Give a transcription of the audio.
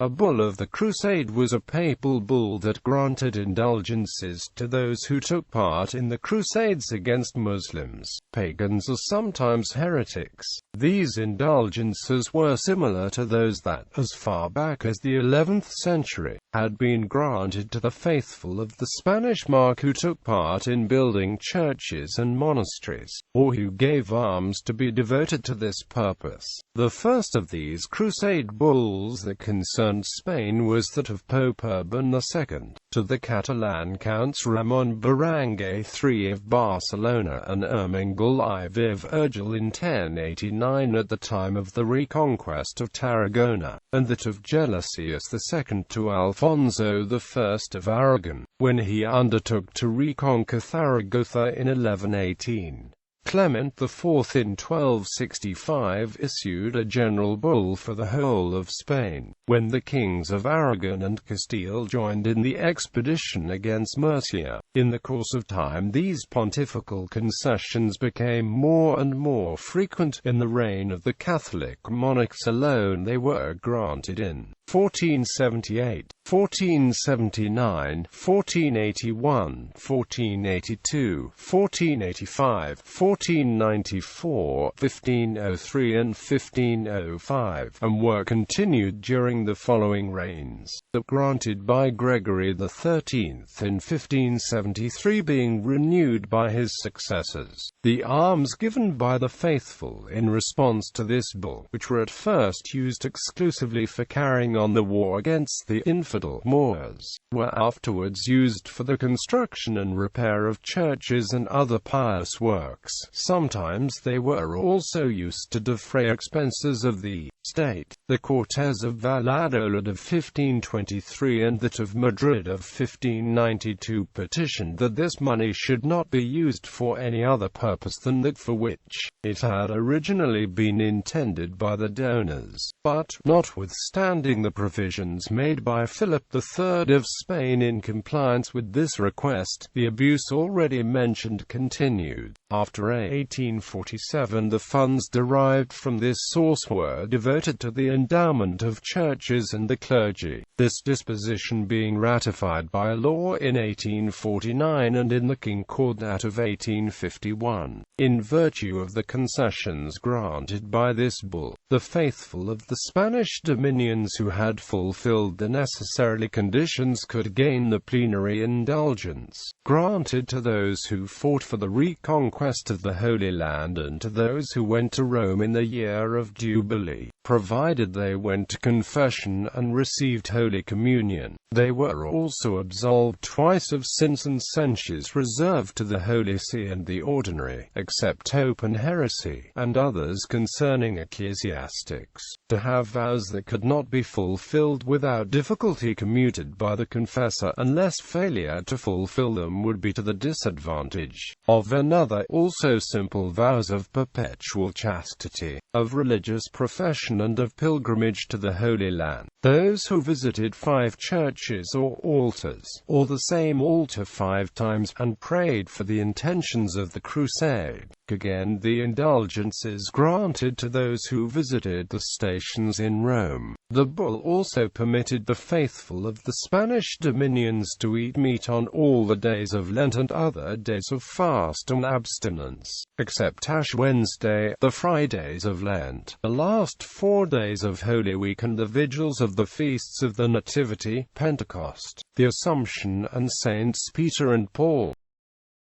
A bull of the Crusade was a papal bull that granted indulgences to those who took part in the Crusades against Muslims, pagans or sometimes heretics. These indulgences were similar to those that, as far back as the 11th century, had been granted to the faithful of the Spanish monarch who took part in building churches and monasteries, or who gave alms to be devoted to this purpose. The first of these Crusade bulls that concerned Spain was that of Pope Urban II, to the Catalan counts Ramon Berenguer III of Barcelona and Ermengol IV of Urgell in 1089 at the time of the reconquest of Tarragona, and that of Gelasius II to Alfonso I of Aragon, when he undertook to reconquer Zaragoza in 1118. Clement IV in 1265 issued a general bull for the whole of Spain, when the kings of Aragon and Castile joined in the expedition against Murcia. In the course of time these pontifical concessions became more and more frequent. In the reign of the Catholic monarchs alone they were granted in 1478, 1479, 1481, 1482, 1485, 1494, 1503 and 1505, and were continued during the following reigns, that granted by Gregory XIII in 1573 being renewed by his successors. The alms given by the faithful in response to this bull, which were at first used exclusively for carrying on the war against the infidel Moors, were afterwards used for the construction and repair of churches and other pious works. Sometimes they were also used to defray expenses of the state. The Cortes of Valladolid of 1523 and that of Madrid of 1592 petitioned that this money should not be used for any other purpose than that for which it had originally been intended by the donors. But, notwithstanding the provisions made by Philip III of Spain in compliance with this request, the abuse already mentioned continued. After 1847 the funds derived from this source were devoted to the endowment of churches and the clergy, this disposition being ratified by law in 1849 and in the Concordat of 1851. In virtue of the concessions granted by this bull, the faithful of the Spanish dominions who had fulfilled the necessary conditions could gain the plenary indulgence, granted to those who fought for the reconquest of the Holy Land and to those who went to Rome in the year of Jubilee, provided they went to confession and received Holy Communion. They were also absolved twice of sins and censures reserved to the Holy See and the ordinary, except open heresy, and others concerning ecclesiastics, to have vows that could not be fulfilled without difficulty commuted by the confessor, unless failure to fulfill them would be to the disadvantage of another. Also simple vows of perpetual chastity, of religious profession and of pilgrimage to the Holy Land. Those who visited 5 churches or altars, or the same altar 5 times, and prayed for the intentions of the crusade, could gain the indulgences granted to those who visited the stations in Rome. The bull also permitted the faithful of the Spanish dominions to eat meat on all the days of Lent and other days of fast and abstinence, except Ash Wednesday, the Fridays of Lent, the last 4 days of Holy Week and the vigils of the feasts of the Nativity, Pentecost, the Assumption and Saints Peter and Paul.